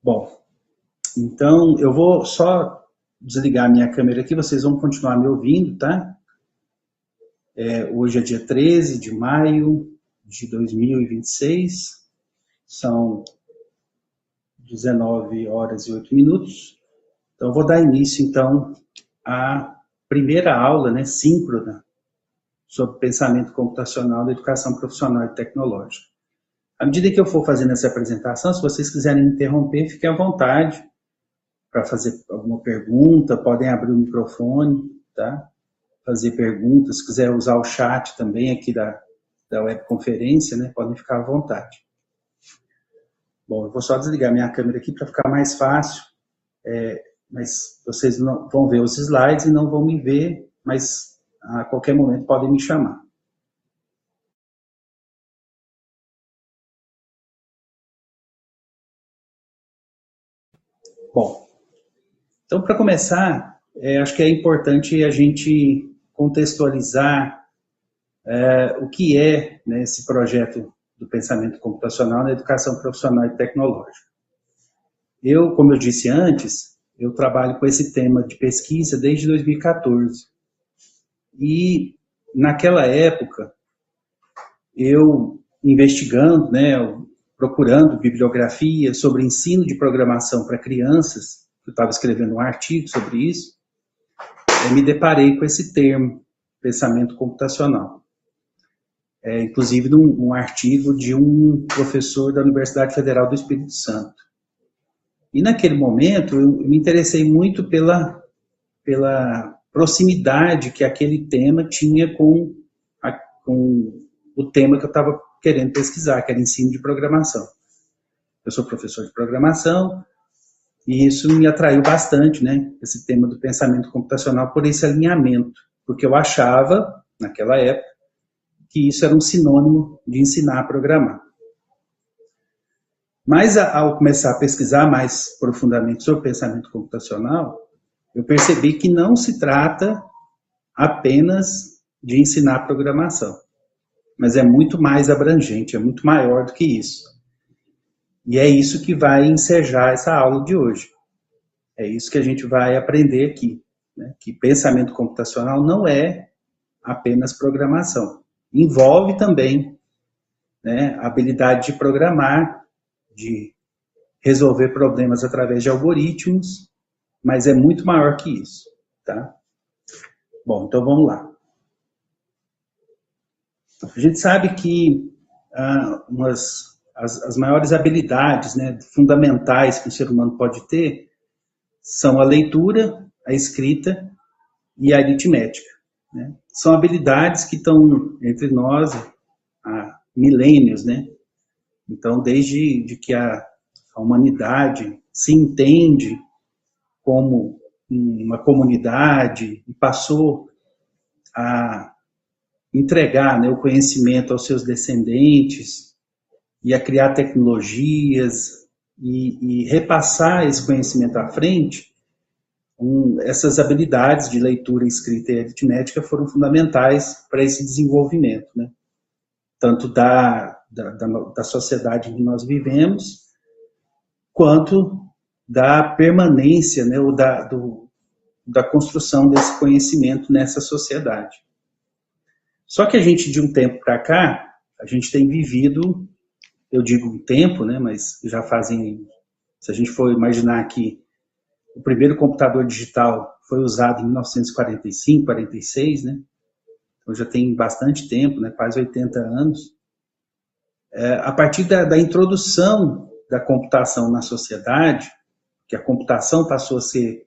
Bom, então eu vou só desligar minha câmera aqui, vocês vão continuar me ouvindo, tá? Hoje é dia 13 de maio de 2026, são 19 horas e 8 minutos. Então eu vou dar início, então, à primeira aula, né, síncrona, sobre pensamento computacional da educação profissional e tecnológica. À medida que eu for fazendo essa apresentação, se vocês quiserem me interromper, fiquem à vontade para fazer alguma pergunta, podem abrir o microfone, tá? Fazer perguntas, se quiser usar o chat também aqui da webconferência, né? Podem ficar à vontade. Bom, eu vou só desligar minha câmera aqui para ficar mais fácil, mas vocês não, vão ver os slides e não vão me ver, mas a qualquer momento podem me chamar. Bom, então para começar, acho que é importante a gente contextualizar o que é, né, esse projeto do pensamento computacional na educação profissional e tecnológica. Eu, como eu disse antes, eu trabalho com esse tema de pesquisa desde 2014. E, naquela época, eu investigando, né, procurando bibliografia sobre ensino de programação para crianças, eu estava escrevendo um artigo sobre isso, eu me deparei com esse termo, pensamento computacional. Inclusive num artigo de um professor da Universidade Federal do Espírito Santo. E naquele momento eu me interessei muito pela proximidade que aquele tema tinha com o tema que eu estava querendo pesquisar, que era ensino de programação. Eu sou professor de programação e isso me atraiu bastante, né, esse tema do pensamento computacional por esse alinhamento, porque eu achava, naquela época, que isso era um sinônimo de ensinar a programar. Mas ao começar a pesquisar mais profundamente sobre pensamento computacional, eu percebi que não se trata apenas de ensinar programação, mas é muito mais abrangente, é muito maior do que isso. E é isso que vai ensejar essa aula de hoje. É isso que a gente vai aprender aqui, né? Que pensamento computacional não é apenas programação. Envolve também, né, a habilidade de programar, de resolver problemas através de algoritmos, mas é muito maior que isso, tá? Bom, então vamos lá. A gente sabe que as maiores habilidades, né, fundamentais que o ser humano pode ter são a leitura, a escrita e a aritmética, né? São habilidades que estão entre nós há milênios, né? Então, desde que a humanidade se entende como uma comunidade e passou a entregar, né, o conhecimento aos seus descendentes e a criar tecnologias e repassar esse conhecimento à frente, essas habilidades de leitura, escrita e aritmética foram fundamentais para esse desenvolvimento, né? Tanto da sociedade em que nós vivemos, quanto da permanência, né, ou da construção desse conhecimento nessa sociedade. Só que a gente, de um tempo para cá, a gente tem vivido, eu digo um tempo, né, mas já fazem, se a gente for imaginar que o primeiro computador digital foi usado em 1945, 46, né, então já tem bastante tempo, né, quase 80 anos. A partir da introdução da computação na sociedade, que a computação passou a ser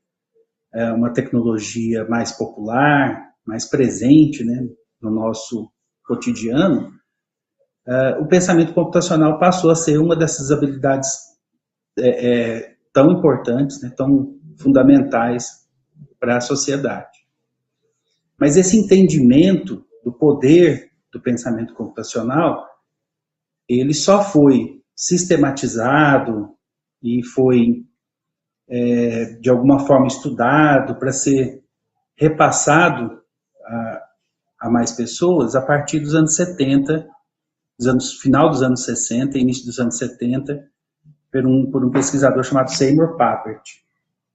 uma tecnologia mais popular, mais presente, né, no nosso cotidiano, o pensamento computacional passou a ser uma dessas habilidades tão importantes, né, tão fundamentais para a sociedade. Mas esse entendimento do poder do pensamento computacional, ele só foi sistematizado e foi, de alguma forma, estudado para ser repassado a mais pessoas a partir dos anos 70, final dos anos 60 e início dos anos 70, por um pesquisador chamado Seymour Papert.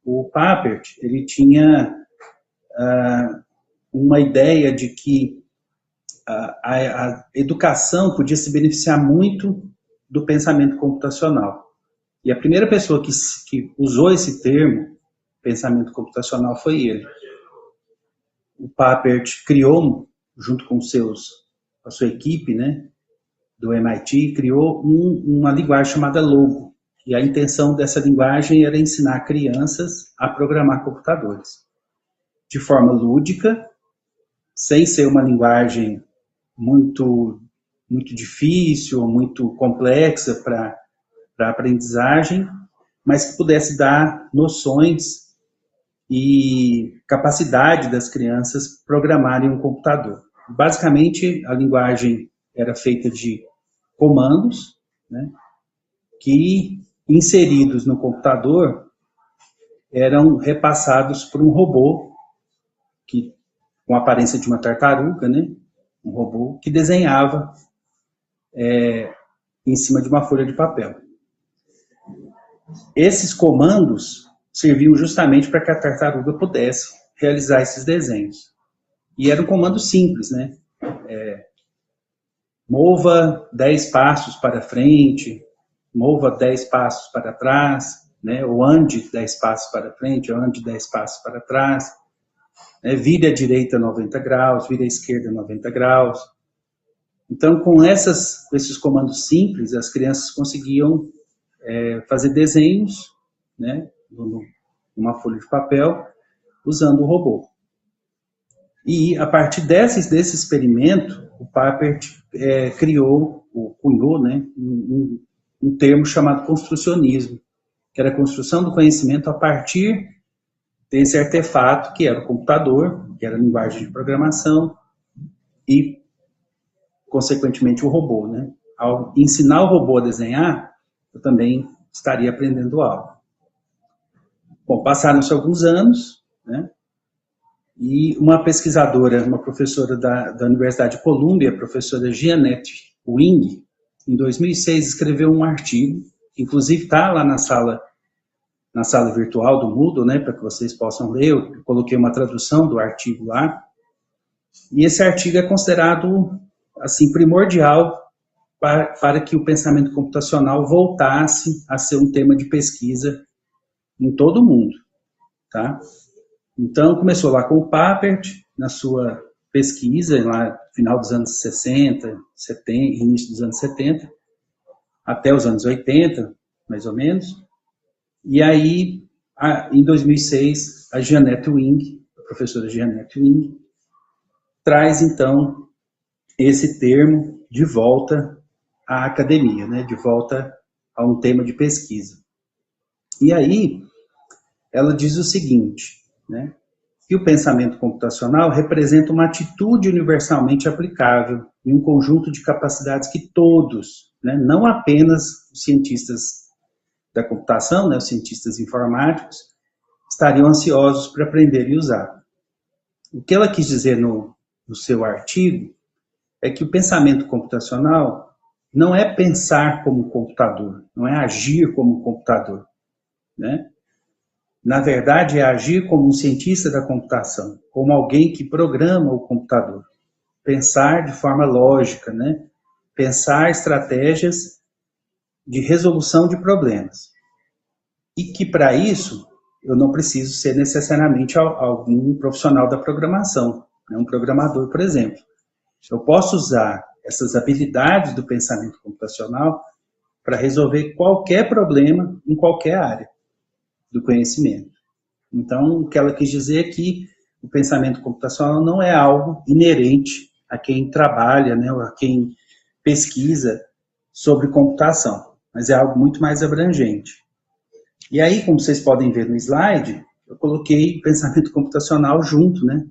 O Papert, ele tinha uma ideia de que a educação podia se beneficiar muito do pensamento computacional. E a primeira pessoa que usou esse termo, pensamento computacional, foi ele. O Papert criou, junto com a sua equipe, né, do MIT, criou uma linguagem chamada Logo. E a intenção dessa linguagem era ensinar crianças a programar computadores. De forma lúdica, sem ser uma linguagem muito difícil, muito complexa para a aprendizagem, mas que pudesse dar noções e capacidade das crianças programarem um computador. Basicamente, a linguagem era feita de comandos, né, que, inseridos no computador, eram repassados por um robô, com a aparência de uma tartaruga, né, um robô que desenhava em cima de uma folha de papel. Esses comandos serviam justamente para que a tartaruga pudesse realizar esses desenhos. E era um comando simples, né? Mova 10 passos para frente, mova 10 passos para trás, né? Ou ande 10 passos para frente, ou ande 10 passos para trás. Vire à direita 90 graus, vire à esquerda 90 graus. Então, com esses comandos simples, as crianças conseguiam fazer desenhos, né, numa folha de papel, usando o robô. E, a partir desse experimento, o Papert cunhou, né, um termo chamado construcionismo, que era a construção do conhecimento a partir desse artefato que era o computador, que era a linguagem de programação e, consequentemente, o robô, né? Ao ensinar o robô a desenhar, eu também estaria aprendendo algo. Bom, passaram-se alguns anos, né? E uma pesquisadora, uma professora da Universidade de Columbia, a professora Jeanette Wing, em 2006 escreveu um artigo, que inclusive está lá na sala virtual do Moodle, né, para que vocês possam ler. Eu coloquei uma tradução do artigo lá. E esse artigo é considerado assim primordial para que o pensamento computacional voltasse a ser um tema de pesquisa em todo o mundo, tá? Então, começou lá com o Papert, na sua pesquisa, lá no final dos anos 60, 70, início dos anos 70, até os anos 80, mais ou menos. E aí, em 2006, a Jeanette Wing, a professora Jeanette Wing, traz, então, esse termo de volta à academia, né, de volta a um tema de pesquisa. E aí, ela diz o seguinte, né, que o pensamento computacional representa uma atitude universalmente aplicável em um conjunto de capacidades que todos, né, não apenas os cientistas da computação, né, os cientistas informáticos, estariam ansiosos para aprender e usar. O que ela quis dizer no seu artigo é que o pensamento computacional não é pensar como um computador, não é agir como um computador, né? Na verdade, é agir como um cientista da computação, como alguém que programa o computador. Pensar de forma lógica, né? Pensar estratégias de resolução de problemas. E que, para isso, eu não preciso ser necessariamente algum profissional da programação, né? Um programador, por exemplo. Eu posso usar essas habilidades do pensamento computacional para resolver qualquer problema em qualquer área do conhecimento. Então, o que ela quis dizer é que o pensamento computacional não é algo inerente a quem trabalha, né, ou a quem pesquisa sobre computação, mas é algo muito mais abrangente. E aí, como vocês podem ver no slide, eu coloquei pensamento computacional junto, né,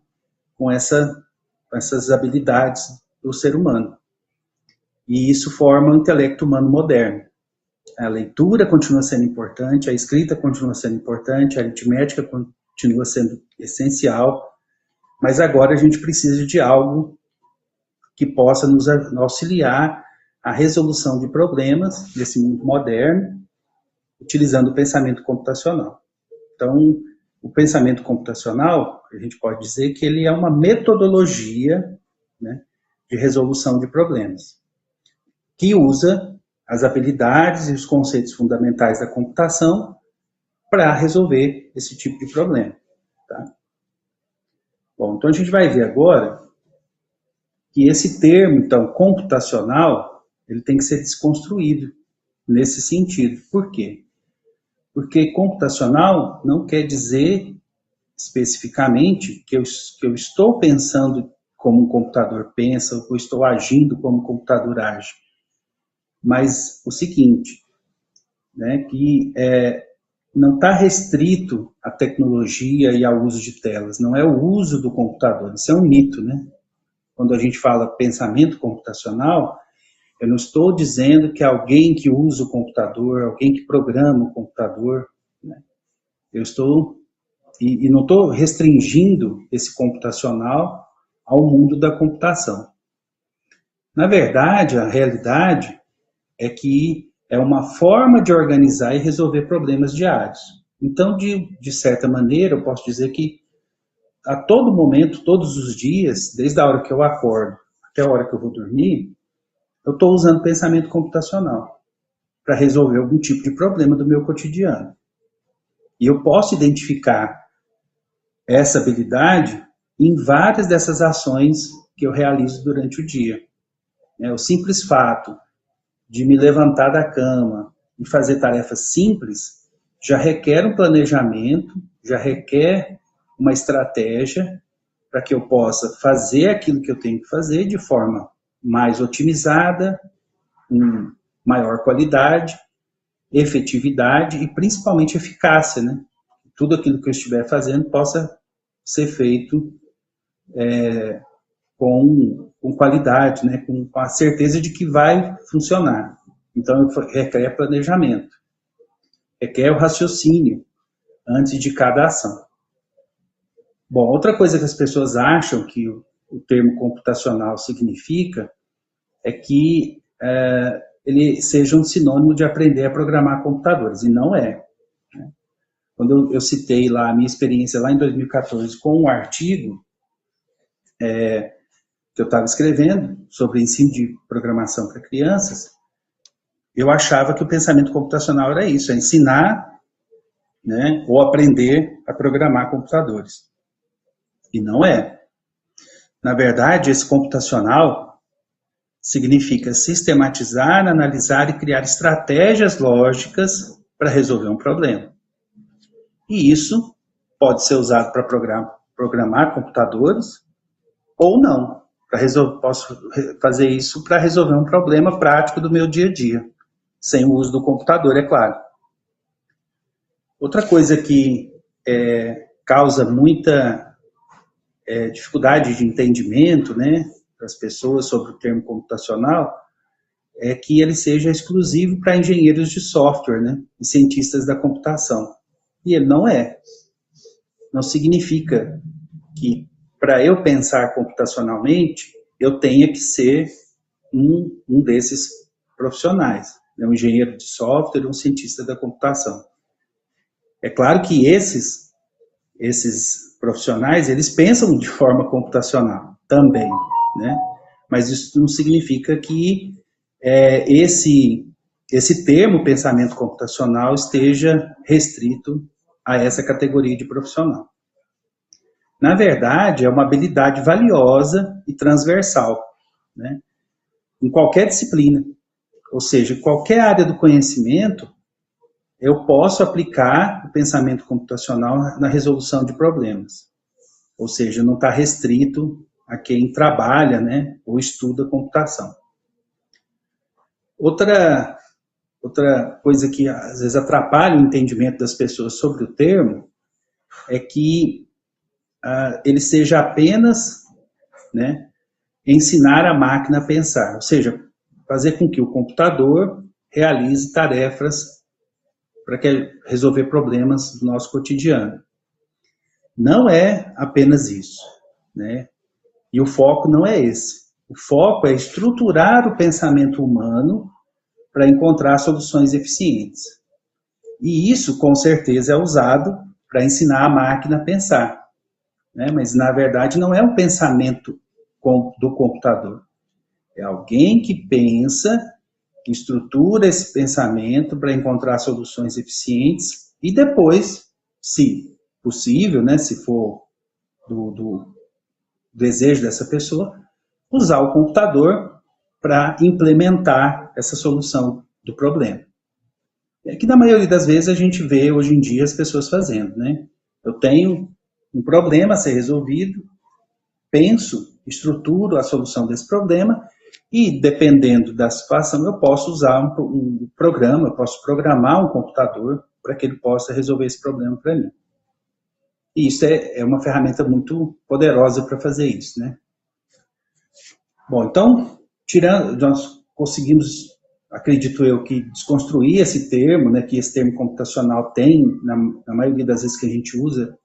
com essas habilidades do ser humano. E isso forma o intelecto humano moderno. A leitura continua sendo importante, a escrita continua sendo importante, a aritmética continua sendo essencial, mas agora a gente precisa de algo que possa nos auxiliar à resolução de problemas desse mundo moderno utilizando o pensamento computacional. Então, o pensamento computacional, a gente pode dizer que ele é uma metodologia, né, de resolução de problemas, que usa as habilidades e os conceitos fundamentais da computação para resolver esse tipo de problema. Tá? Bom, então a gente vai ver agora que esse termo, então, computacional, ele tem que ser desconstruído nesse sentido. Por quê? Porque computacional não quer dizer especificamente que eu estou pensando como um computador pensa, ou estou agindo como um computador age. Mas o seguinte, né, que não está restrito à tecnologia e ao uso de telas, não é o uso do computador, isso é um mito, né? Quando a gente fala pensamento computacional, eu não estou dizendo que é alguém que usa o computador, alguém que programa o computador, né? Eu estou, e não estou restringindo esse computacional ao mundo da computação. Na verdade, a realidade é que é uma forma de organizar e resolver problemas diários. Então, de certa maneira, eu posso dizer que a todo momento, todos os dias, desde a hora que eu acordo até a hora que eu vou dormir, eu estou usando pensamento computacional para resolver algum tipo de problema do meu cotidiano. E eu posso identificar essa habilidade em várias dessas ações que eu realizo durante o dia. O simples fato de me levantar da cama e fazer tarefas simples já requer um planejamento, já requer uma estratégia para que eu possa fazer aquilo que eu tenho que fazer de forma mais otimizada, com maior qualidade, efetividade e principalmente eficácia, né? Tudo aquilo que eu estiver fazendo possa ser feito com qualidade, né? Com a certeza de que vai funcionar. Então, requer planejamento, requer o raciocínio antes de cada ação. Bom, outra coisa que as pessoas acham que o termo computacional significa é que ele seja um sinônimo de aprender a programar computadores, e não é. Né? Quando eu citei lá a minha experiência lá em 2014 com um artigo que eu estava escrevendo sobre ensino de programação para crianças, eu achava que o pensamento computacional era isso, é ensinar, né, ou aprender a programar computadores. E não é. Na verdade, esse computacional significa sistematizar, analisar e criar estratégias lógicas para resolver um problema. E isso pode ser usado para programar computadores ou não. Posso fazer isso para resolver um problema prático do meu dia a dia, sem o uso do computador, é claro. Outra coisa que causa muita dificuldade de entendimento, né, das pessoas sobre o termo computacional é que ele seja exclusivo para engenheiros de software, né, e cientistas da computação. E ele não é. Não significa que para eu pensar computacionalmente, eu tenha que ser um desses profissionais, né, um engenheiro de software, um cientista da computação. É claro que esses profissionais, eles pensam de forma computacional também, né? Mas isso não significa que esse termo pensamento computacional esteja restrito a essa categoria de profissional. Na verdade, é uma habilidade valiosa e transversal, né? Em qualquer disciplina, ou seja, qualquer área do conhecimento, eu posso aplicar o pensamento computacional na resolução de problemas. Ou seja, não está restrito a quem trabalha, né, ou estuda computação. Outra coisa que às vezes atrapalha o entendimento das pessoas sobre o termo é que ele seja apenas, né, ensinar a máquina a pensar, ou seja, fazer com que o computador realize tarefas para resolver problemas do nosso cotidiano. Não é apenas isso, né? E o foco não é esse. O foco é estruturar o pensamento humano para encontrar soluções eficientes. E isso, com certeza, é usado para ensinar a máquina a pensar, né? Mas, na verdade, não é um pensamento do computador. É alguém que pensa, que estrutura esse pensamento para encontrar soluções eficientes e depois, se possível, né, se for do desejo dessa pessoa, usar o computador para implementar essa solução do problema. É que na maioria das vezes a gente vê hoje em dia as pessoas fazendo, né? Eu tenho um problema a ser resolvido, penso, estruturo a solução desse problema e, dependendo da situação, eu posso usar um programa, eu posso programar um computador para que ele possa resolver esse problema para mim. E isso é uma ferramenta muito poderosa para fazer isso, né? Bom, então, nós conseguimos, acredito eu, que desconstruir esse termo, né, que esse termo computacional tem, na maioria das vezes que a gente usa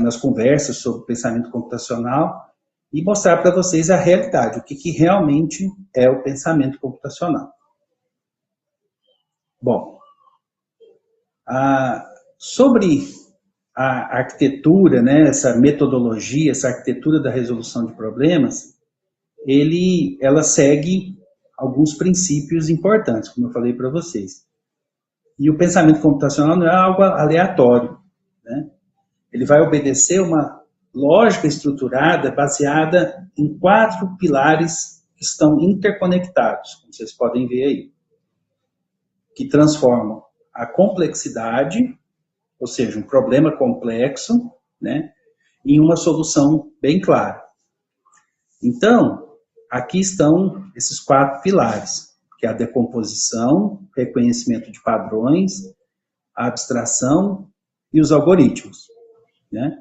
nas conversas sobre pensamento computacional, e mostrar para vocês a realidade, o que realmente é o pensamento computacional. Bom, sobre a arquitetura, né, essa metodologia, essa arquitetura da resolução de problemas, ela segue alguns princípios importantes, como eu falei para vocês. E o pensamento computacional não é algo aleatório, né? Ele vai obedecer uma lógica estruturada baseada em 4 pilares que estão interconectados, como vocês podem ver aí, que transformam a complexidade, ou seja, um problema complexo, né, em uma solução bem clara. Então, aqui estão esses 4 pilares, que é a decomposição, reconhecimento de padrões, a abstração e os algoritmos, né?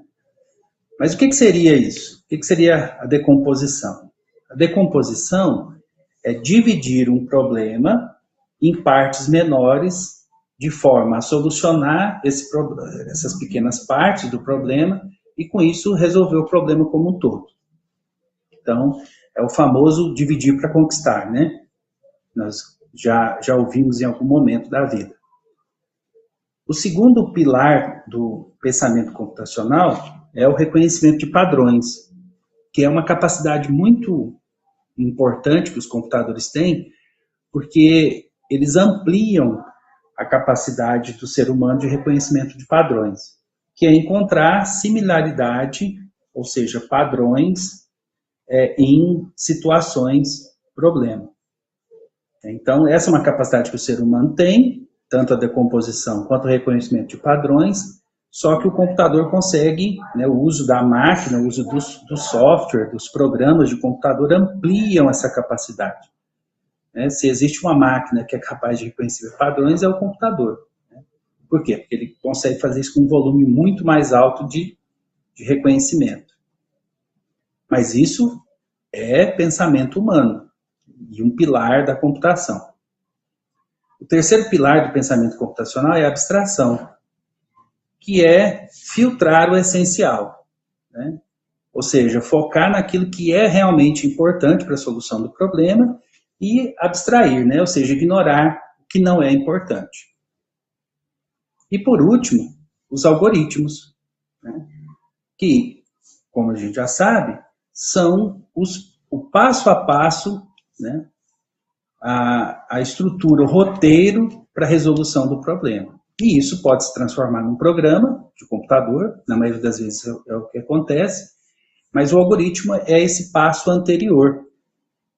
Mas o que seria isso? O que seria a decomposição? A decomposição é dividir um problema em partes menores, de forma a solucionar essas pequenas partes do problema e, com isso, resolver o problema como um todo. Então, é o famoso dividir para conquistar, né? Nós já ouvimos em algum momento da vida. O segundo pilar do pensamento computacional é o reconhecimento de padrões, que é uma capacidade muito importante que os computadores têm, porque eles ampliam a capacidade do ser humano de reconhecimento de padrões, que é encontrar similaridade, ou seja, padrões em situações problema. Então, essa é uma capacidade que o ser humano tem, tanto a decomposição quanto o reconhecimento de padrões, só que o computador consegue, né, o uso da máquina, o uso do software, dos programas de computador ampliam essa capacidade. Né? Se existe uma máquina que é capaz de reconhecer padrões, é o computador. Né? Por quê? Porque ele consegue fazer isso com um volume muito mais alto de reconhecimento. Mas isso é pensamento humano e um pilar da computação. O terceiro pilar do pensamento computacional é a abstração, que é filtrar o essencial, né? Ou seja, focar naquilo que é realmente importante para a solução do problema e abstrair, né? Ou seja, ignorar o que não é importante. E por último, os algoritmos, né? Que, como a gente já sabe, são o passo a passo, né? A estrutura, o roteiro para a resolução do problema. E isso pode se transformar num programa de computador, na maioria das vezes é o que acontece, mas o algoritmo é esse passo anterior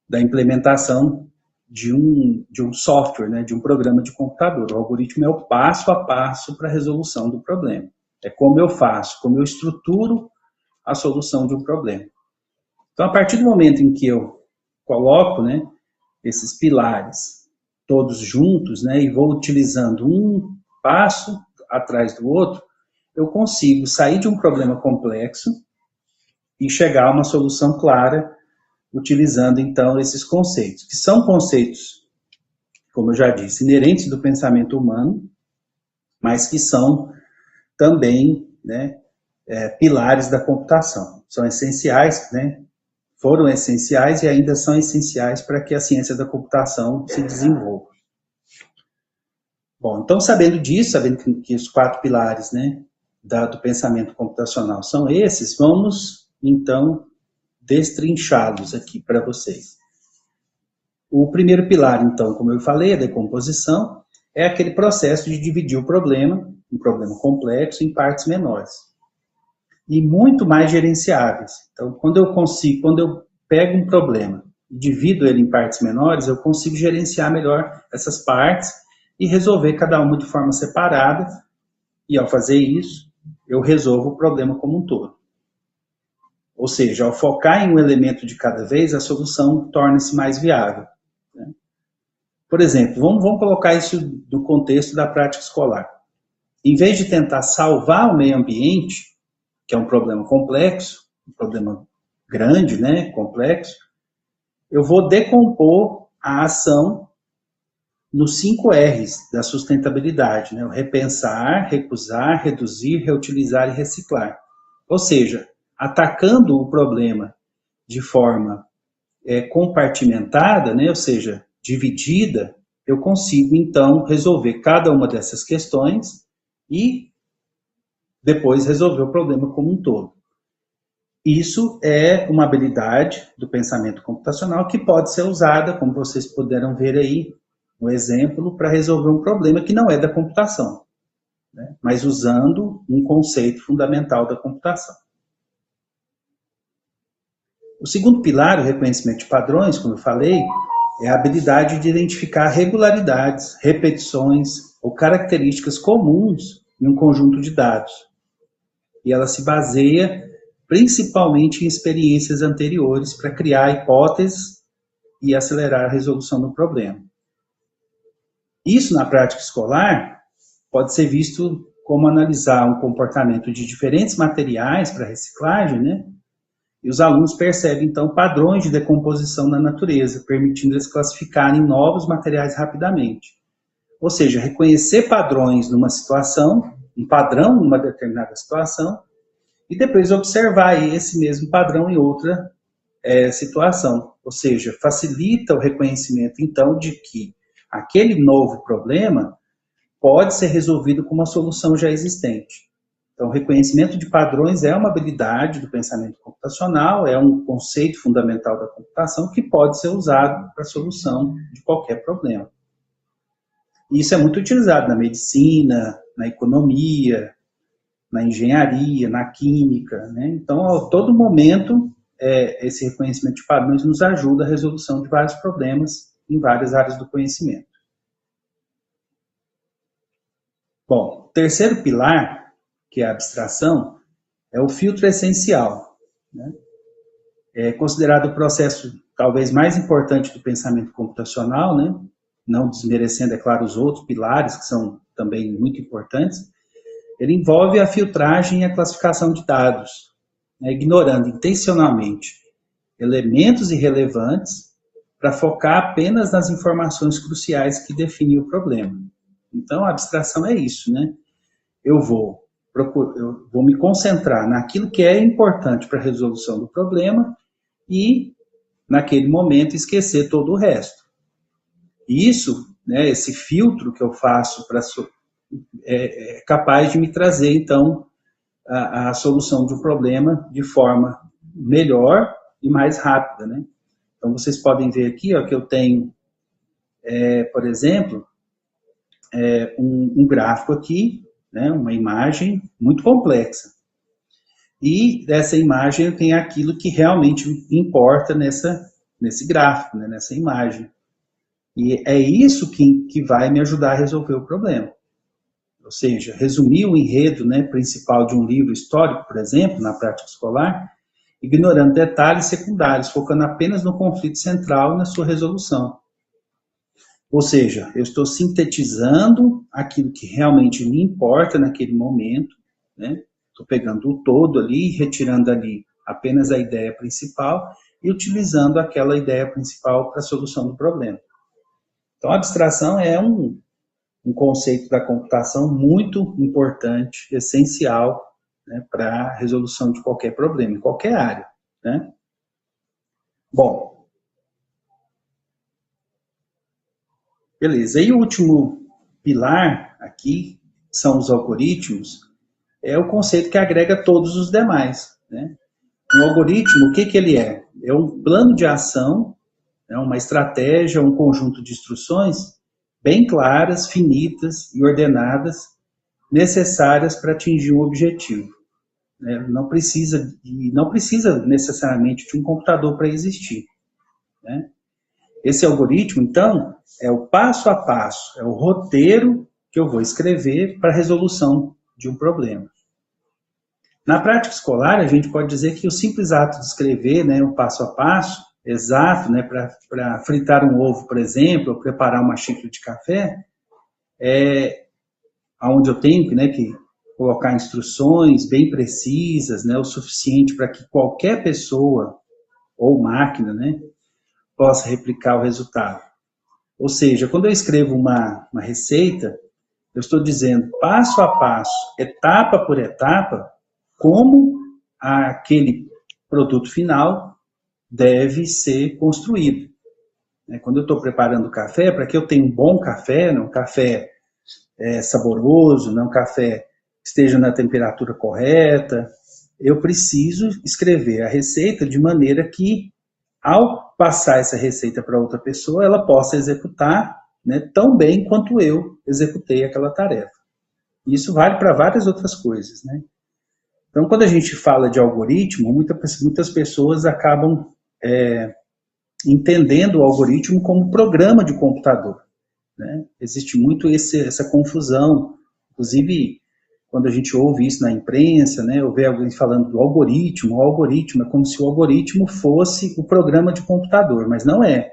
da implementação de um software, né, de um programa de computador. O algoritmo é o passo a passo para a resolução do problema. É como eu faço, como eu estruturo a solução de um problema. Então, a partir do momento em que eu coloco, né, esses pilares todos juntos, né, e vou utilizando um passo atrás do outro, eu consigo sair de um problema complexo e chegar a uma solução clara, utilizando, então, esses conceitos, que são conceitos, como eu já disse, inerentes do pensamento humano, mas que são também, né, pilares da computação. São essenciais, né, foram essenciais e ainda são essenciais para que a ciência da computação se desenvolva. Bom, então sabendo disso, sabendo que os 4 pilares, né, do pensamento computacional são esses, vamos então destrinchá-los aqui para vocês. O primeiro pilar, então, como eu falei, a decomposição, é aquele processo de dividir o problema, um problema complexo, em partes menores. E muito mais gerenciáveis. Então, quando eu pego um problema e divido ele em partes menores, eu consigo gerenciar melhor essas partes e resolver cada uma de forma separada. E ao fazer isso, eu resolvo o problema como um todo. Ou seja, ao focar em um elemento de cada vez, a solução torna-se mais viável. Né? Por exemplo, vamos colocar isso no contexto da prática escolar. Em vez de tentar salvar o meio ambiente, que é um problema complexo, um problema grande, né, complexo, eu vou decompor a ação nos 5 R's da sustentabilidade, né? O repensar, recusar, reduzir, reutilizar e reciclar. Ou seja, atacando o problema de forma compartimentada, né? Ou seja, dividida, eu consigo então resolver cada uma dessas questões e depois resolver o problema como um todo. Isso é uma habilidade do pensamento computacional que pode ser usada, como vocês puderam ver aí, um exemplo, para resolver um problema que não é da computação, né? Mas usando um conceito fundamental da computação. O segundo pilar, o reconhecimento de padrões, como eu falei, é a habilidade de identificar regularidades, repetições ou características comuns em um conjunto de dados. E ela se baseia principalmente em experiências anteriores para criar hipóteses e acelerar a resolução do problema. Isso, na prática escolar, pode ser visto como analisar um comportamento de diferentes materiais para reciclagem, né? E os alunos percebem, então, padrões de decomposição na natureza, permitindo eles classificarem novos materiais rapidamente. Ou seja, reconhecer padrões numa situação, um padrão numa determinada situação, e depois observar esse mesmo padrão em outra situação. Ou seja, facilita o reconhecimento, então, de que aquele novo problema pode ser resolvido com uma solução já existente. Então, o reconhecimento de padrões é uma habilidade do pensamento computacional, é um conceito fundamental da computação que pode ser usado para a solução de qualquer problema. E isso é muito utilizado na medicina, na economia, na engenharia, na química, né? Então, a todo momento, esse reconhecimento de padrões nos ajuda a resolução de vários problemas em várias áreas do conhecimento. Bom, o terceiro pilar, que é a abstração, é o filtro essencial, né? É considerado o processo talvez mais importante do pensamento computacional, né? Não desmerecendo, é claro, os outros pilares, que são também muito importantes. Ele envolve a filtragem e a classificação de dados, né, ignorando intencionalmente elementos irrelevantes para focar apenas nas informações cruciais que definem o problema. Então, a abstração é isso, né? Eu vou me concentrar naquilo que é importante para a resolução do problema e, naquele momento, esquecer todo o resto. Isso, né, esse filtro que eu faço é capaz de me trazer, então, a solução de um problema de forma melhor e mais rápida, né? Então, vocês podem ver aqui, ó, que eu tenho, por exemplo, um gráfico aqui, né, uma imagem muito complexa. E dessa imagem eu tenho aquilo que realmente importa nesse gráfico, né, nessa imagem. E é isso que vai me ajudar a resolver o problema. Ou seja, resumir o enredo, né, principal de um livro histórico, por exemplo, na prática escolar, ignorando detalhes secundários, focando apenas no conflito central e na sua resolução. Ou seja, eu estou sintetizando aquilo que realmente me importa naquele momento, né? Estou pegando o todo ali, retirando ali apenas a ideia principal e utilizando aquela ideia principal para a solução do problema. Então, a abstração é um conceito da computação muito importante, essencial, né, para a resolução de qualquer problema, em qualquer área, né? Bom, beleza. E o último pilar aqui, são os algoritmos, é o conceito que agrega todos os demais, né? Um algoritmo, o que, que ele é? É um plano de ação, é uma estratégia, um conjunto de instruções bem claras, finitas e ordenadas, necessárias para atingir um objetivo. Não precisa necessariamente de um computador para existir, né? Esse algoritmo, então, é o passo a passo, é o roteiro que eu vou escrever para a resolução de um problema. Na prática escolar, a gente pode dizer que o simples ato de escrever, né, o passo a passo, exato, né, para fritar um ovo, por exemplo, ou preparar uma xícara de café, onde eu tenho, né, que colocar instruções bem precisas, né, o suficiente para que qualquer pessoa ou máquina, né, possa replicar o resultado. Ou seja, quando eu escrevo uma receita, eu estou dizendo passo a passo, etapa por etapa, como aquele produto final deve ser construído. Quando eu estou preparando café, para que eu tenha um bom café, um café saboroso, um café que esteja na temperatura correta, eu preciso escrever a receita de maneira que, ao passar essa receita para outra pessoa, ela possa executar, né, tão bem quanto eu executei aquela tarefa. Isso vale para várias outras coisas, né? Então, quando a gente fala de algoritmo, muitas pessoas acabam entendendo o algoritmo como programa de computador, né? Existe muito essa confusão, inclusive quando a gente ouve isso na imprensa, né, ou vê alguém falando do algoritmo, o algoritmo é como se o algoritmo fosse o programa de computador, mas não é.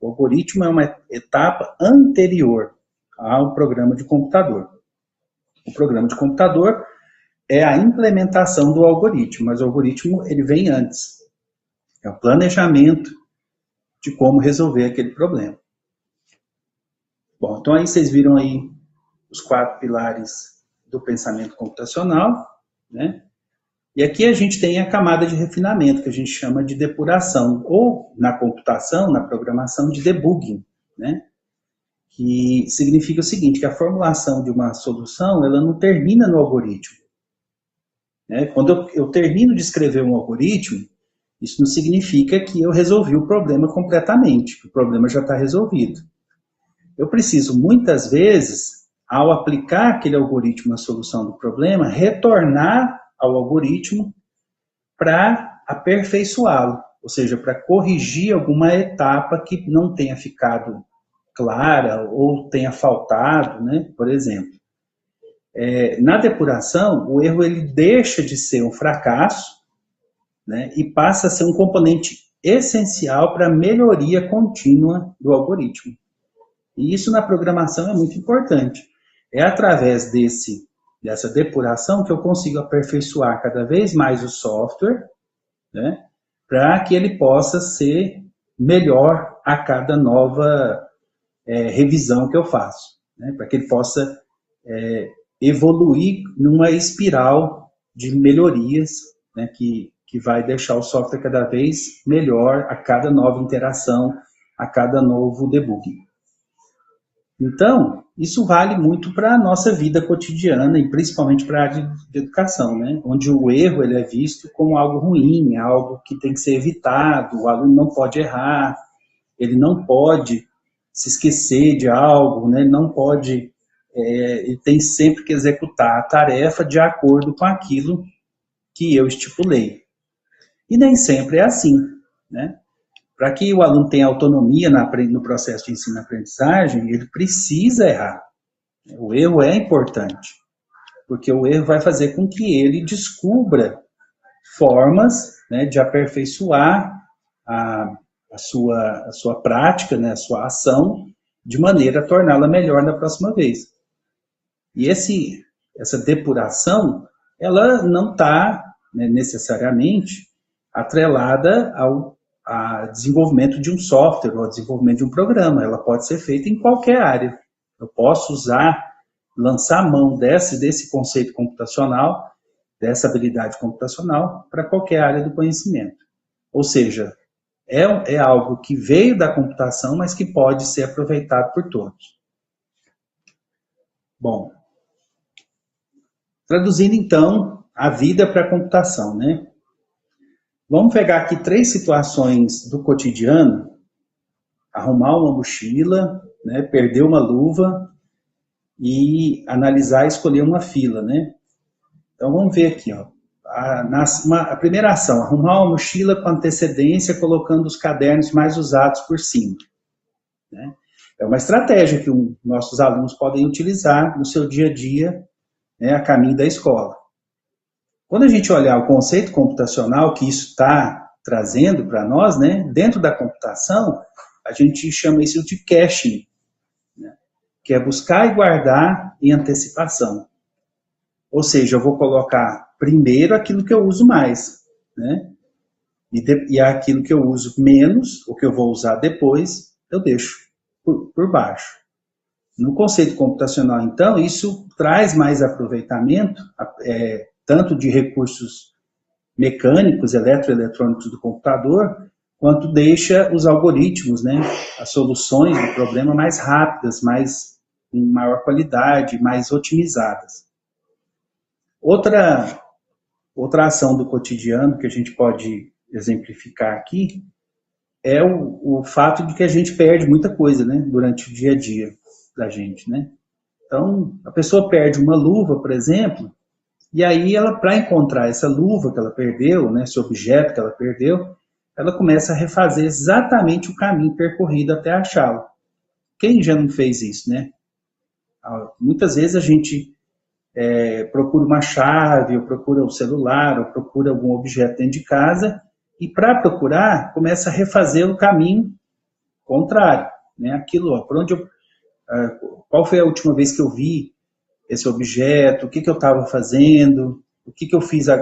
O algoritmo é uma etapa anterior ao programa de computador. O programa de computador é a implementação do algoritmo, mas o algoritmo ele vem antes. É o planejamento de como resolver aquele problema. Bom, então aí vocês viram aí os 4 pilares do pensamento computacional, né? E aqui a gente tem a camada de refinamento, que a gente chama de depuração, ou na computação, na programação, de debugging, né? Que significa o seguinte, que a formulação de uma solução, ela não termina no algoritmo. Quando eu termino de escrever um algoritmo, isso não significa que eu resolvi o problema completamente, que o problema já está resolvido. Eu preciso, muitas vezes, ao aplicar aquele algoritmo na solução do problema, retornar ao algoritmo para aperfeiçoá-lo, ou seja, para corrigir alguma etapa que não tenha ficado clara ou tenha faltado, né, por exemplo. Na depuração, o erro ele deixa de ser um fracasso, né, e passa a ser um componente essencial para a melhoria contínua do algoritmo. E isso na programação é muito importante. É através dessa depuração que eu consigo aperfeiçoar cada vez mais o software, né, para que ele possa ser melhor a cada nova revisão que eu faço, né, para que ele possa evoluir numa espiral de melhorias, né, que vai deixar o software cada vez melhor a cada nova interação, a cada novo debugging. Então, isso vale muito para a nossa vida cotidiana e principalmente para a área de educação, né? Onde o erro ele é visto como algo ruim, algo que tem que ser evitado, o aluno não pode errar, ele não pode se esquecer de algo, né? Ele não pode, ele tem sempre que executar a tarefa de acordo com aquilo que eu estipulei. E nem sempre é assim, né? Para que o aluno tenha autonomia no processo de ensino-aprendizagem, ele precisa errar. O erro é importante, porque o erro vai fazer com que ele descubra formas, né, de aperfeiçoar a sua prática, né, a sua ação, de maneira a torná-la melhor na próxima vez. E essa depuração, ela não está, né, necessariamente atrelada ao desenvolvimento de um software ou ao desenvolvimento de um programa. Ela pode ser feita em qualquer área. Eu posso lançar mão desse conceito computacional, dessa habilidade computacional, para qualquer área do conhecimento. Ou seja, é algo que veio da computação, mas que pode ser aproveitado por todos. Bom, traduzindo então a vida para a computação, né? Vamos pegar aqui 3 situações do cotidiano: arrumar uma mochila, né, perder uma luva e analisar e escolher uma fila, né? Então vamos ver aqui, ó. A primeira ação: arrumar uma mochila com antecedência, colocando os cadernos mais usados por cima, né? É uma estratégia que nossos alunos podem utilizar no seu dia a dia, né, a caminho da escola. Quando a gente olhar o conceito computacional que isso está trazendo para nós, né, dentro da computação, a gente chama isso de caching, né, que é buscar e guardar em antecipação. Ou seja, eu vou colocar primeiro aquilo que eu uso mais, né, e aquilo que eu uso menos, o que eu vou usar depois, eu deixo por baixo. No conceito computacional, então, isso traz mais aproveitamento, tanto de recursos mecânicos, eletroeletrônicos do computador, quanto deixa os algoritmos, né, as soluções do problema mais rápidas, em maior qualidade, mais otimizadas. Outra ação do cotidiano que a gente pode exemplificar aqui é o fato de que a gente perde muita coisa, né, durante o dia a dia da gente, né? Então, a pessoa perde uma luva, por exemplo, e aí ela, para encontrar essa luva que ela perdeu, né, esse objeto que ela perdeu, ela começa a refazer exatamente o caminho percorrido até achá-lo. Quem já não fez isso, né? Muitas vezes a gente procura uma chave, ou procura o celular, ou procura algum objeto dentro de casa, e para procurar, começa a refazer o caminho contrário, né? Aquilo, ó, qual foi a última vez que eu vi esse objeto, o que eu estava fazendo, o que eu fiz há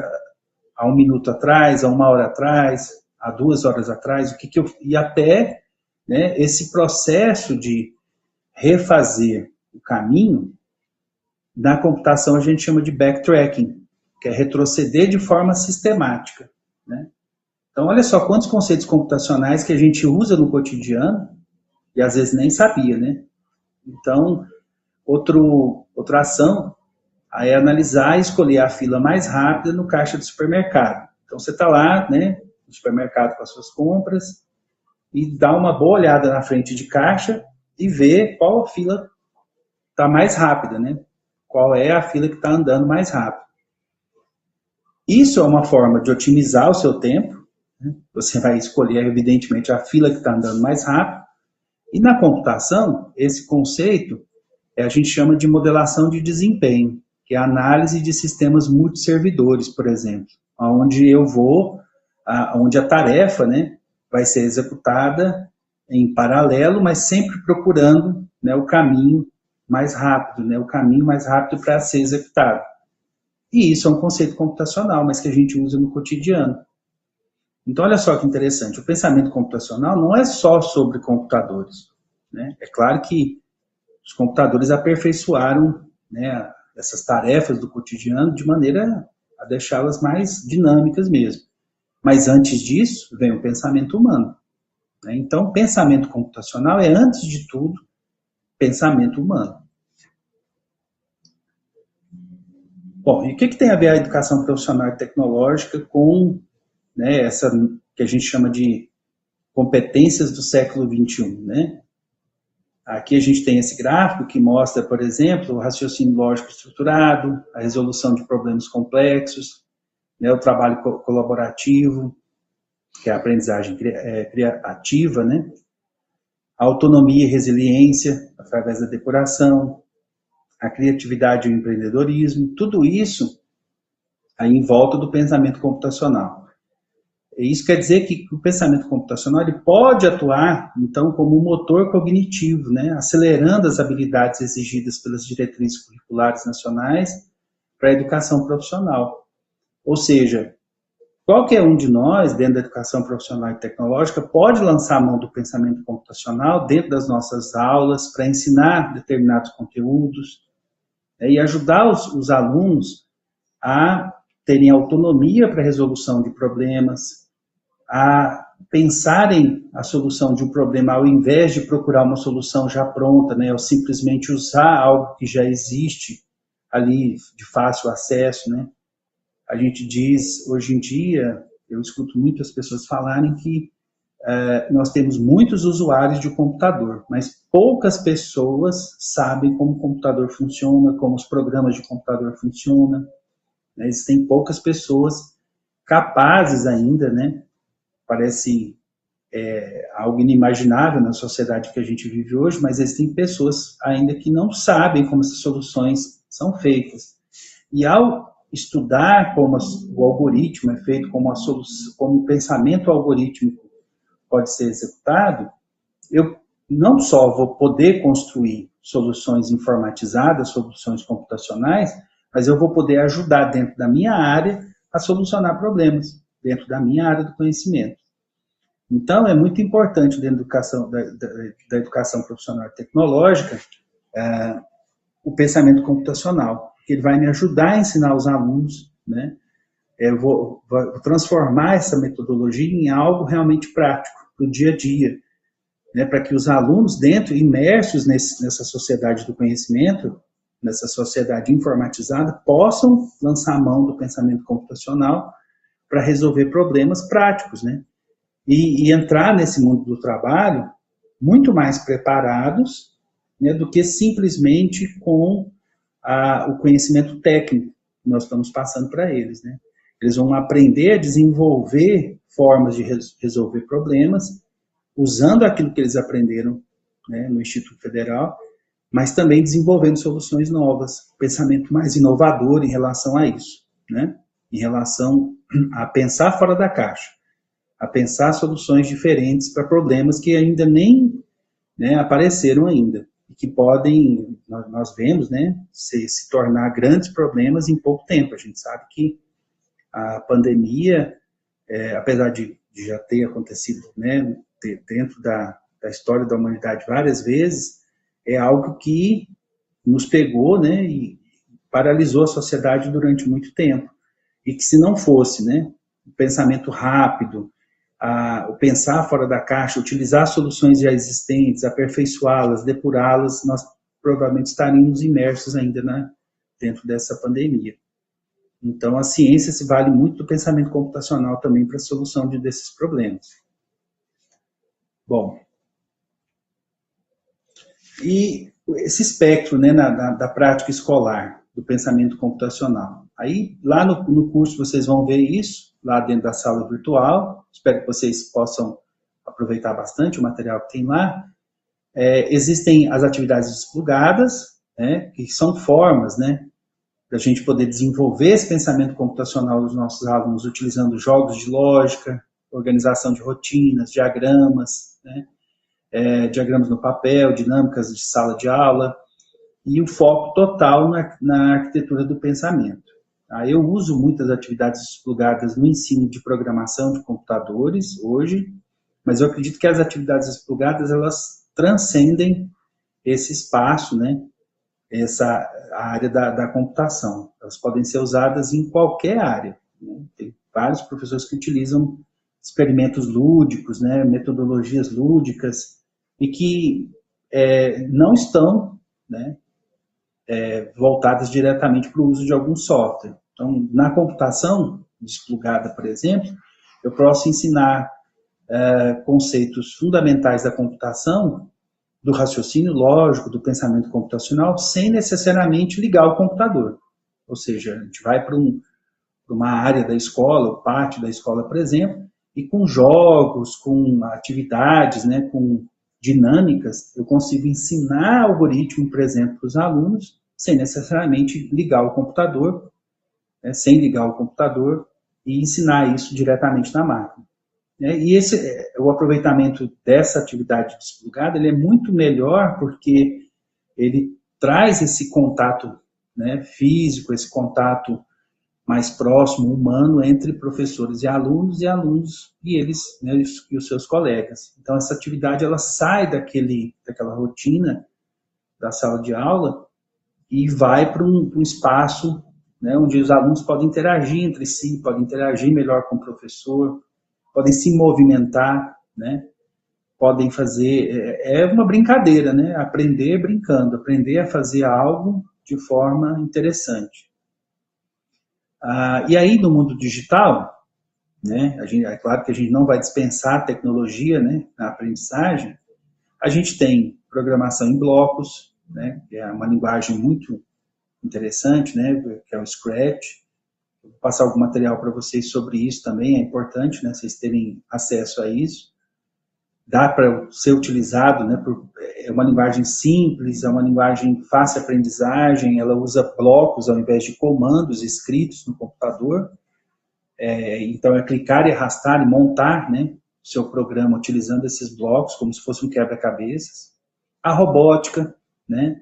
1 minuto atrás, há 1 hora atrás, há 2 horas atrás, e até, né, esse processo de refazer o caminho, na computação a gente chama de backtracking, que é retroceder de forma sistemática, né? Então, olha só quantos conceitos computacionais que a gente usa no cotidiano e às vezes nem sabia, né? Então, outra ação é analisar e escolher a fila mais rápida no caixa do supermercado. Então, você está lá, né, no supermercado com as suas compras e dá uma boa olhada na frente de caixa e vê qual fila está mais rápida, né? Qual é a fila que está andando mais rápido. Isso é uma forma de otimizar o seu tempo, né? Você vai escolher, evidentemente, a fila que está andando mais rápido. E na computação, esse conceito a gente chama de modelação de desempenho, que é a análise de sistemas multisservidores, por exemplo, onde onde a tarefa, né, vai ser executada em paralelo, mas sempre procurando, né, o caminho mais rápido, né, o caminho mais rápido para ser executado. E isso é um conceito computacional, mas que a gente usa no cotidiano. Então, olha só que interessante, o pensamento computacional não é só sobre computadores, né? É claro que os computadores aperfeiçoaram, né, essas tarefas do cotidiano de maneira a deixá-las mais dinâmicas mesmo. Mas antes disso, vem o pensamento humano, né? Então, pensamento computacional é, antes de tudo, pensamento humano. Bom, e o que tem a ver a educação profissional e tecnológica com, né, essa que a gente chama de competências do século XXI, né? Aqui a gente tem esse gráfico que mostra, por exemplo, o raciocínio lógico estruturado, a resolução de problemas complexos, né, o trabalho colaborativo, que é a aprendizagem criativa, né, a autonomia e resiliência através da depuração, a criatividade e o empreendedorismo, tudo isso aí em volta do pensamento computacional. Isso quer dizer que o pensamento computacional ele pode atuar, então, como um motor cognitivo, né, acelerando as habilidades exigidas pelas diretrizes curriculares nacionais para a educação profissional. Ou seja, qualquer um de nós, dentro da educação profissional e tecnológica, pode lançar a mão do pensamento computacional dentro das nossas aulas para ensinar determinados conteúdos, né, e ajudar os alunos a terem autonomia para a resolução de problemas, a pensarem a solução de um problema ao invés de procurar uma solução já pronta, né, ou simplesmente usar algo que já existe ali de fácil acesso, né? A gente diz, hoje em dia, eu escuto muitas pessoas falarem que nós temos muitos usuários de computador, mas poucas pessoas sabem como o computador funciona, como os programas de computador funcionam, né? Existem poucas pessoas capazes ainda, né? Parece algo inimaginável na sociedade que a gente vive hoje, mas existem pessoas ainda que não sabem como essas soluções são feitas. E ao estudar como o algoritmo é feito, como o pensamento algorítmico pode ser executado, eu não só vou poder construir soluções informatizadas, soluções computacionais, mas eu vou poder ajudar dentro da minha área a solucionar problemas, dentro da minha área do conhecimento. Então, é muito importante dentro da educação profissional e tecnológica o pensamento computacional, que ele vai me ajudar a ensinar os alunos, né? Eu vou transformar essa metodologia em algo realmente prático, do dia a dia, né? Para que os alunos, imersos nessa sociedade do conhecimento, nessa sociedade informatizada, possam lançar a mão do pensamento computacional para resolver problemas práticos, né? E entrar nesse mundo do trabalho muito mais preparados, né, do que simplesmente com o conhecimento técnico que nós estamos passando para eles, né? Eles vão aprender a desenvolver formas de resolver problemas, usando aquilo que eles aprenderam, né, no Instituto Federal, mas também desenvolvendo soluções novas, pensamento mais inovador em relação a isso, né? Em relação a pensar fora da caixa, a pensar soluções diferentes para problemas que ainda nem, né, apareceram ainda, e que podem, nós vemos, né, se tornar grandes problemas em pouco tempo. A gente sabe que a pandemia, apesar de já ter acontecido, né, dentro da história da humanidade várias vezes, é algo que nos pegou, né, e paralisou a sociedade durante muito tempo. E que se não fosse, né, o pensamento rápido, o pensar fora da caixa, utilizar soluções já existentes, aperfeiçoá-las, depurá-las, nós provavelmente estaríamos imersos ainda dentro dessa pandemia. Então, a ciência se vale muito do pensamento computacional também para a solução desses problemas. Bom, e esse espectro, né, da prática escolar, do pensamento computacional. Aí, lá no curso, vocês vão ver isso, lá dentro da sala virtual. Espero que vocês possam aproveitar bastante o material que tem lá. Existem as atividades desplugadas, né, que são formas, né, da gente poder desenvolver esse pensamento computacional dos nossos alunos, utilizando jogos de lógica, organização de rotinas, diagramas, né, diagramas no papel, dinâmicas de sala de aula, e o foco total na arquitetura do pensamento. Eu uso muitas atividades desplugadas no ensino de programação de computadores hoje, mas eu acredito que as atividades desplugadas, elas transcendem esse espaço, né, a área da computação. Elas podem ser usadas em qualquer área, né? Tem vários professores que utilizam experimentos lúdicos, né, metodologias lúdicas, e que não estão, né, voltadas diretamente para o uso de algum software. Então, na computação desplugada, por exemplo, eu posso ensinar conceitos fundamentais da computação, do raciocínio lógico, do pensamento computacional, sem necessariamente ligar o computador. Ou seja, a gente vai para uma área da escola, o pátio da escola, por exemplo, e com jogos, com atividades, né, com dinâmicas, eu consigo ensinar algoritmo, por exemplo, para os alunos, sem necessariamente ligar o computador, né, sem ligar o computador, e ensinar isso diretamente na máquina. E o aproveitamento dessa atividade desplugada, ele é muito melhor porque ele traz esse contato, né, físico, esse contato mais próximo, humano, entre professores e alunos e eles, né, e os seus colegas. Então, essa atividade, ela sai daquela rotina da sala de aula e vai para um espaço, né, onde os alunos podem interagir entre si, podem interagir melhor com o professor, podem se movimentar, né? Podem fazer, é uma brincadeira, né? Aprender brincando, aprender a fazer algo de forma interessante. E aí, no mundo digital, né, é claro que a gente não vai dispensar a tecnologia, né, na aprendizagem. A gente tem programação em blocos, né, que é uma linguagem muito interessante, né, que é o Scratch. Vou passar algum material para vocês sobre isso também, é importante, né, vocês terem acesso a isso. Dá para ser utilizado, né, é uma linguagem simples, é uma linguagem fácil de aprendizagem, ela usa blocos ao invés de comandos escritos no computador. Então, é clicar e arrastar e montar, né, o seu programa utilizando esses blocos, como se fosse um quebra-cabeças. A robótica, né,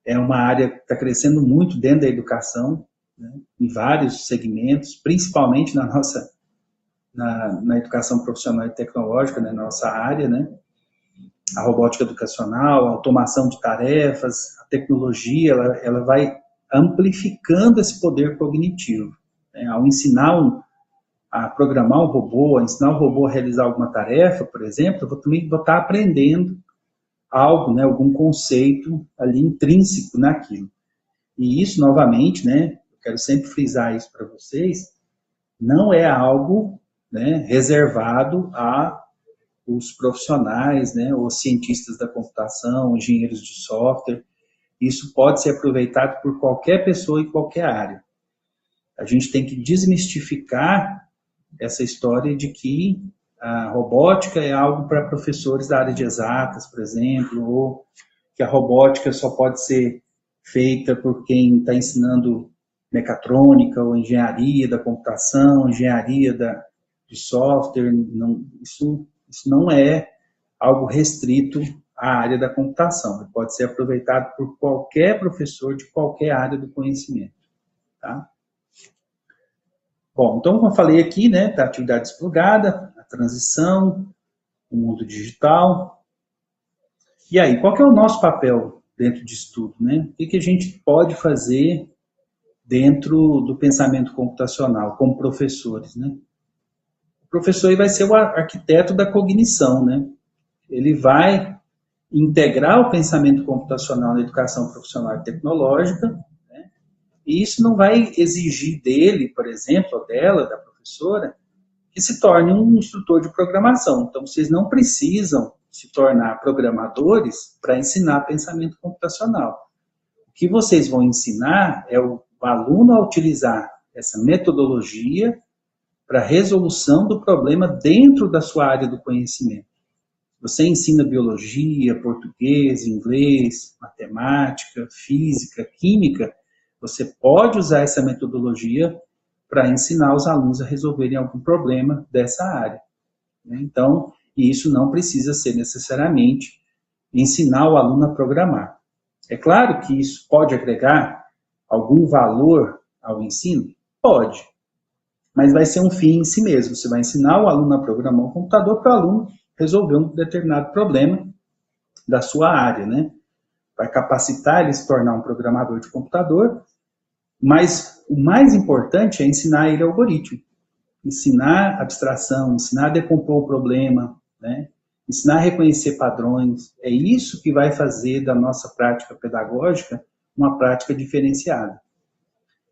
é uma área que está crescendo muito dentro da educação, né, em vários segmentos, principalmente na educação profissional e tecnológica, né, nossa área, né, a robótica educacional, a automação de tarefas, a tecnologia, ela vai amplificando esse poder cognitivo. Né, ao ensinar a programar um robô, a ensinar o robô a realizar alguma tarefa, por exemplo, eu também vou estar aprendendo algo, né, algum conceito ali intrínseco naquilo. E isso, novamente, né, eu quero sempre frisar isso para vocês, não é algo, né, reservado a os profissionais, né, os cientistas da computação, engenheiros de software. Isso pode ser aproveitado por qualquer pessoa em qualquer área. A gente tem que desmistificar essa história de que a robótica é algo para professores da área de exatas, por exemplo, ou que a robótica só pode ser feita por quem está ensinando mecatrônica ou engenharia da computação, engenharia de software. Não, isso não é algo restrito à área da computação. Ele pode ser aproveitado por qualquer professor de qualquer área do conhecimento. Tá? Bom, então, como eu falei aqui, né, da atividade desplugada, a transição, o mundo digital. E aí, qual que é o nosso papel dentro disso tudo, né? O que a gente pode fazer dentro do pensamento computacional, como professores, né? O professor aí vai ser o arquiteto da cognição, né? Ele vai integrar o pensamento computacional na educação profissional e tecnológica, né? E isso não vai exigir dele, por exemplo, ou dela, da professora, que se torne um instrutor de programação. Então, vocês não precisam se tornar programadores para ensinar pensamento computacional. O que vocês vão ensinar é o aluno a utilizar essa metodologia para a resolução do problema dentro da sua área do conhecimento. Você ensina biologia, português, inglês, matemática, física, química, você pode usar essa metodologia para ensinar os alunos a resolverem algum problema dessa área. Então, isso não precisa ser necessariamente ensinar o aluno a programar. É claro que isso pode agregar algum valor ao ensino? Pode. Mas vai ser um fim em si mesmo. Você vai ensinar o aluno a programar um computador para o aluno resolver um determinado problema da sua área, né? Vai capacitar ele a se tornar um programador de computador, mas o mais importante é ensinar ele algoritmo, ensinar abstração, ensinar a decompor o problema, né? Ensinar a reconhecer padrões. É isso que vai fazer da nossa prática pedagógica uma prática diferenciada.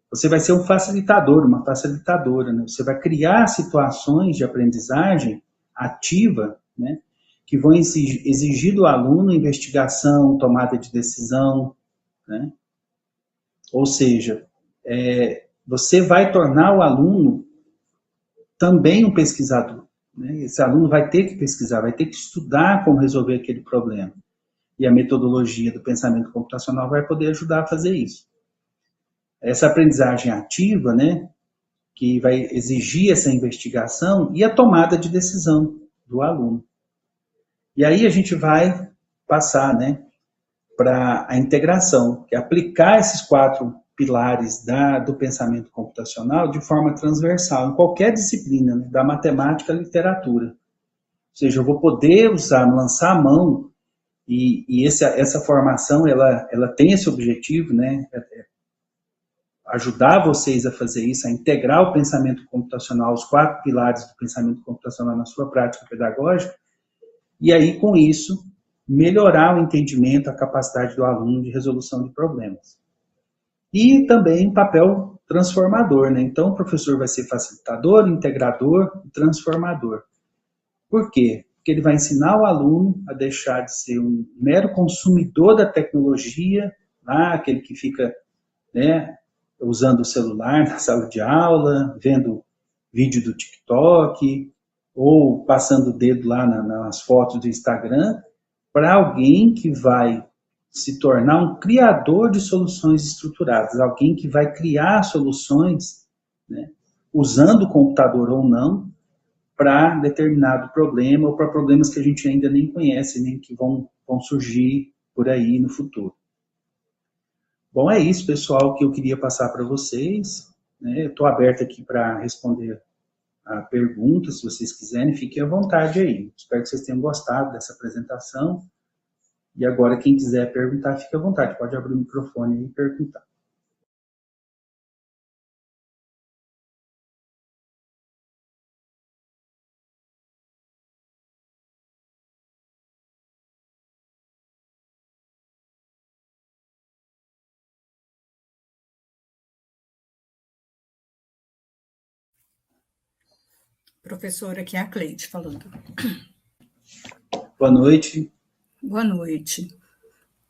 Você vai ser um facilitador, uma facilitadora, né? Você vai criar situações de aprendizagem ativa, né, que vão exigir do aluno investigação, tomada de decisão, né? Ou seja, você vai tornar o aluno também um pesquisador, né? Esse aluno vai ter que pesquisar, vai ter que estudar como resolver aquele problema. E a metodologia do pensamento computacional vai poder ajudar a fazer isso. Essa aprendizagem ativa, né, que vai exigir essa investigação e a tomada de decisão do aluno. E aí a gente vai passar, né, para a integração, que é aplicar esses 4 pilares do pensamento computacional de forma transversal, em qualquer disciplina, né, da matemática à literatura. Ou seja, eu vou poder lançar a mão, e essa formação, ela tem esse objetivo, né, ajudar vocês a fazer isso, a integrar o pensamento computacional, os 4 pilares do pensamento computacional na sua prática pedagógica, e aí, com isso, melhorar o entendimento, a capacidade do aluno de resolução de problemas. E também papel transformador, né? Então, o professor vai ser facilitador, integrador e transformador. Por quê? Porque ele vai ensinar o aluno a deixar de ser um mero consumidor da tecnologia, aquele que fica, né, usando o celular na sala de aula, vendo vídeo do TikTok, ou passando o dedo lá nas fotos do Instagram, para alguém que vai se tornar um criador de soluções estruturadas, alguém que vai criar soluções, né, usando o computador ou não, para determinado problema ou para problemas que a gente ainda nem conhece, nem que vão surgir por aí no futuro. Bom, é isso, pessoal, que eu queria passar para vocês. Né? Eu estou aberto aqui para responder a pergunta, se vocês quiserem, fiquem à vontade aí. Espero que vocês tenham gostado dessa apresentação. E agora, quem quiser perguntar, fique à vontade. Pode abrir o microfone e perguntar. Professora, aqui é a Cleide falando. Boa noite. Boa noite.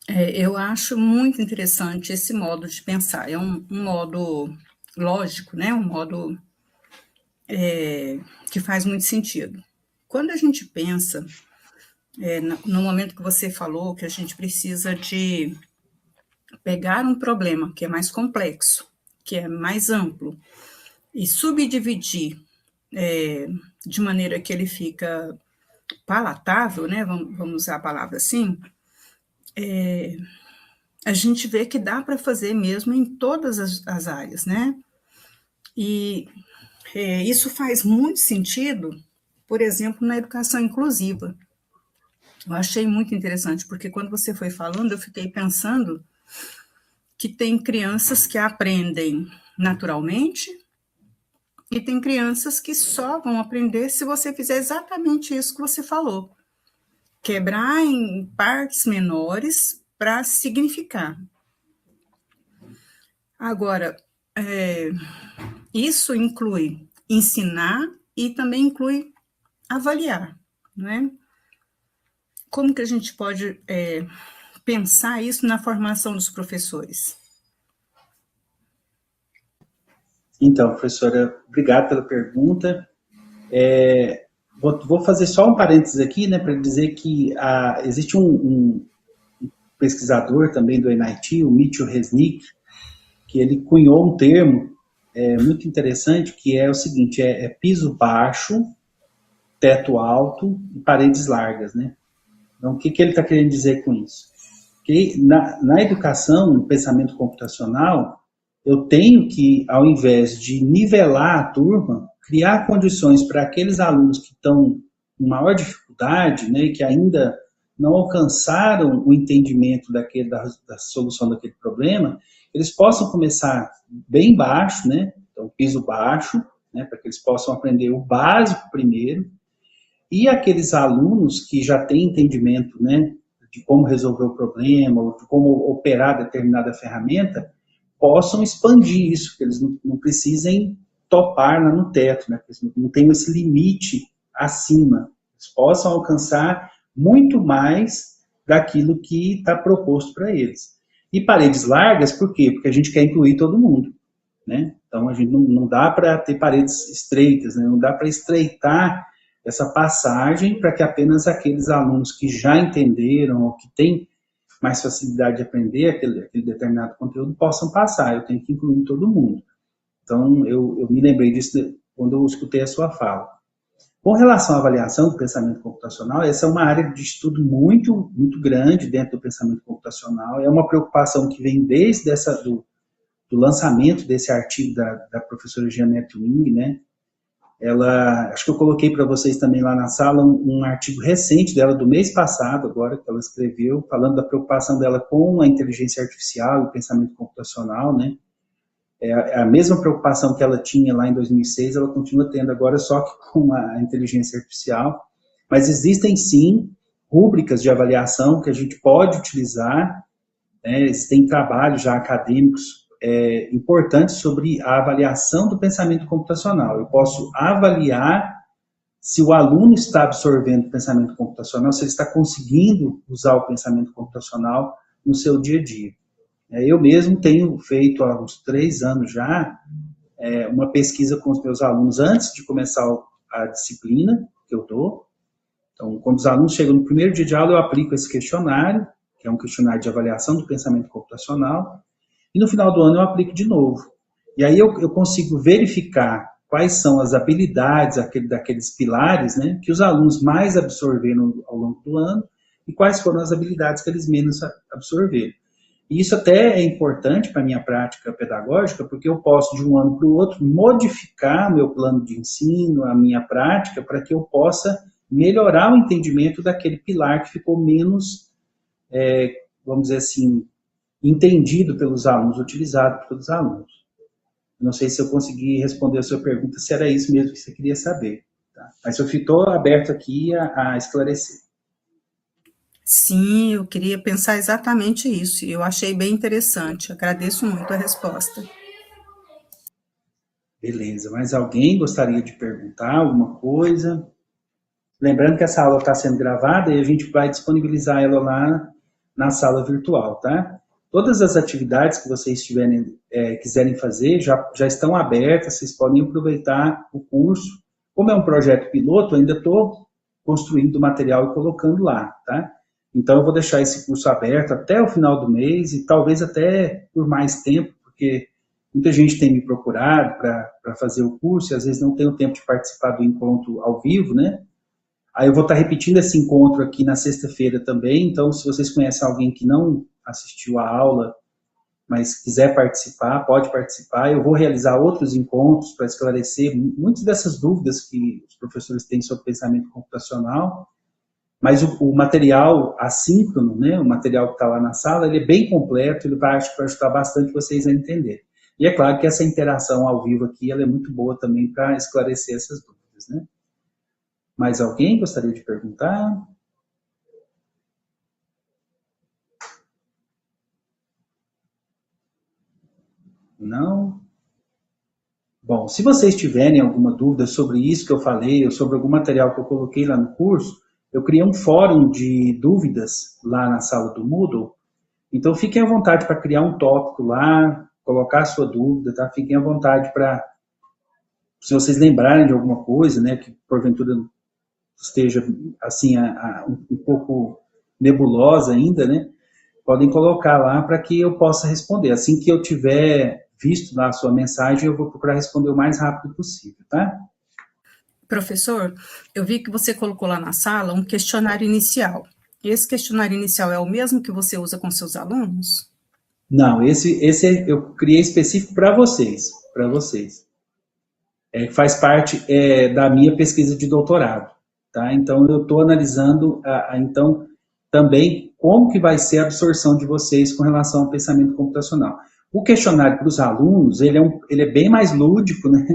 Eu acho muito interessante esse modo de pensar. É um modo lógico, né? Um modo que faz muito sentido. Quando a gente pensa, no momento que você falou, que a gente precisa de pegar um problema que é mais complexo, que é mais amplo, e subdividir de maneira que ele fica palatável, né? Vamos usar a palavra assim, a gente vê que dá para fazer mesmo em todas as áreas, né? E isso faz muito sentido, por exemplo, na educação inclusiva. Eu achei muito interessante, porque quando você foi falando, eu fiquei pensando que tem crianças que aprendem naturalmente e tem crianças que só vão aprender se você fizer exatamente isso que você falou. Quebrar em partes menores para significar. Agora, isso inclui ensinar e também inclui avaliar, não é? Como que a gente pode pensar isso na formação dos professores? Então, professora, obrigado pela pergunta. Vou fazer só um parênteses aqui, né, para dizer que existe um pesquisador também do MIT, o Mitchell Resnick, que ele cunhou um termo muito interessante, que é o seguinte, piso baixo, teto alto e paredes largas, né? Então, o que ele está querendo dizer com isso? Que na educação, no pensamento computacional, eu tenho que, ao invés de nivelar a turma, criar condições para aqueles alunos que estão com maior dificuldade, né, que ainda não alcançaram o entendimento da solução daquele problema, eles possam começar bem baixo, né, então piso baixo, né, para que eles possam aprender o básico primeiro, e aqueles alunos que já têm entendimento, né, de como resolver o problema, ou de como operar determinada ferramenta, possam expandir isso, que eles não precisem topar lá no teto, né, que eles não tenham esse limite acima, eles possam alcançar muito mais daquilo que está proposto para eles. E paredes largas, por quê? Porque a gente quer incluir todo mundo, né? Então, a gente não dá para ter paredes estreitas, né? Não dá para estreitar essa passagem para que apenas aqueles alunos que já entenderam ou que têm mais facilidade de aprender aquele determinado conteúdo possam passar. Eu tenho que incluir todo mundo. Então, eu me lembrei disso quando eu escutei a sua fala. Com relação à avaliação do pensamento computacional, essa é uma área de estudo muito, muito grande dentro do pensamento computacional. É uma preocupação que vem desde do lançamento desse artigo da professora Jeanette Wing, né? Acho que eu coloquei para vocês também lá na sala um artigo recente dela, do mês passado, agora, que ela escreveu, falando da preocupação dela com a inteligência artificial e o pensamento computacional, né? É a mesma preocupação que ela tinha lá em 2006, ela continua tendo agora, só que com a inteligência artificial. Mas existem, sim, rúbricas de avaliação que a gente pode utilizar, né? Tem trabalhos já acadêmicos importantes sobre a avaliação do pensamento computacional. Eu posso avaliar se o aluno está absorvendo o pensamento computacional, se ele está conseguindo usar o pensamento computacional no seu dia a dia. Eu mesmo tenho feito há uns 3 anos já uma pesquisa com os meus alunos antes de começar a disciplina que eu dou. Então, quando os alunos chegam no primeiro dia de aula, eu aplico esse questionário, que é um questionário de avaliação do pensamento computacional, e no final do ano eu aplico de novo. E aí eu consigo verificar quais são as habilidades daqueles pilares, né, que os alunos mais absorveram ao longo do ano e quais foram as habilidades que eles menos absorveram. E isso até é importante para a minha prática pedagógica, porque eu posso, de um ano para o outro, modificar meu plano de ensino, a minha prática, para que eu possa melhorar o entendimento daquele pilar que ficou menos, vamos dizer assim, entendido pelos alunos, utilizado pelos alunos. Não sei se eu consegui responder a sua pergunta, se era isso mesmo que você queria saber. Tá? Mas eu estou aberto aqui a esclarecer. Sim, eu queria pensar exatamente isso, e eu achei bem interessante. Agradeço muito a resposta. Beleza, mas alguém gostaria de perguntar alguma coisa? Lembrando que essa aula está sendo gravada e a gente vai disponibilizar ela lá na sala virtual, tá? Todas as atividades que vocês quiserem fazer já estão abertas, vocês podem aproveitar o curso. Como é um projeto piloto, eu ainda estou construindo o material e colocando lá, tá? Então, eu vou deixar esse curso aberto até o final do mês e talvez até por mais tempo, porque muita gente tem me procurado para fazer o curso e às vezes não tem o tempo de participar do encontro ao vivo, né? Aí eu vou estar repetindo esse encontro aqui na sexta-feira também, então se vocês conhecem alguém que não assistiu a aula, mas quiser participar, pode participar. Eu vou realizar outros encontros para esclarecer muitas dessas dúvidas que os professores têm sobre pensamento computacional, mas o material assíncrono, né, o material que está lá na sala, ele é bem completo, ele vai ajudar bastante vocês a entender. E é claro que essa interação ao vivo aqui, ela é muito boa também para esclarecer essas dúvidas, né? Mais alguém gostaria de perguntar? Não? Bom, se vocês tiverem alguma dúvida sobre isso que eu falei, ou sobre algum material que eu coloquei lá no curso, eu criei um fórum de dúvidas lá na sala do Moodle, então fiquem à vontade para criar um tópico lá, colocar a sua dúvida, tá? Fiquem à vontade para, se vocês lembrarem de alguma coisa, né, que porventura esteja assim um pouco nebulosa ainda, né, podem colocar lá para que eu possa responder. Assim que eu tiver visto lá a sua mensagem, eu vou procurar responder o mais rápido possível, tá? Professor, eu vi que você colocou lá na sala um questionário inicial. Esse questionário inicial é o mesmo que você usa com seus alunos? Não, esse eu criei específico para vocês, para vocês. Faz parte da minha pesquisa de doutorado, tá? Então, eu estou analisando, então, também como que vai ser a absorção de vocês com relação ao pensamento computacional. O questionário para os alunos, ele é bem mais lúdico, né?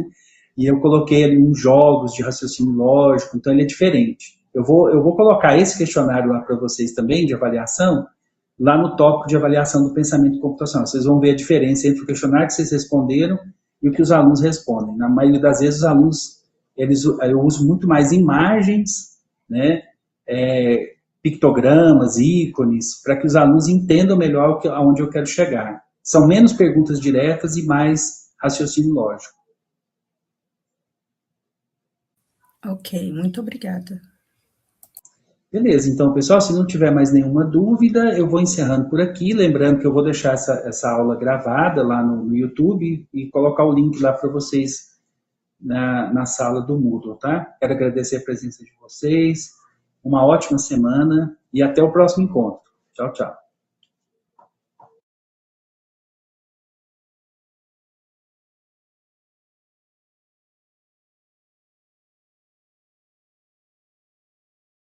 E eu coloquei ali uns jogos de raciocínio lógico, então ele é diferente. Eu vou colocar esse questionário lá para vocês também, de avaliação, lá no tópico de avaliação do pensamento computacional. Vocês vão ver a diferença entre o questionário que vocês responderam e o que os alunos respondem. Na maioria das vezes, os alunos, eu uso muito mais imagens, né, pictogramas, ícones, para que os alunos entendam melhor aonde eu quero chegar. São menos perguntas diretas e mais raciocínio lógico. Ok, muito obrigada. Beleza, então, pessoal, se não tiver mais nenhuma dúvida, eu vou encerrando por aqui. Lembrando que eu vou deixar essa aula gravada lá no YouTube e colocar o link lá para vocês na sala do Moodle, tá? Quero agradecer a presença de vocês, uma ótima semana e até o próximo encontro. Tchau, tchau.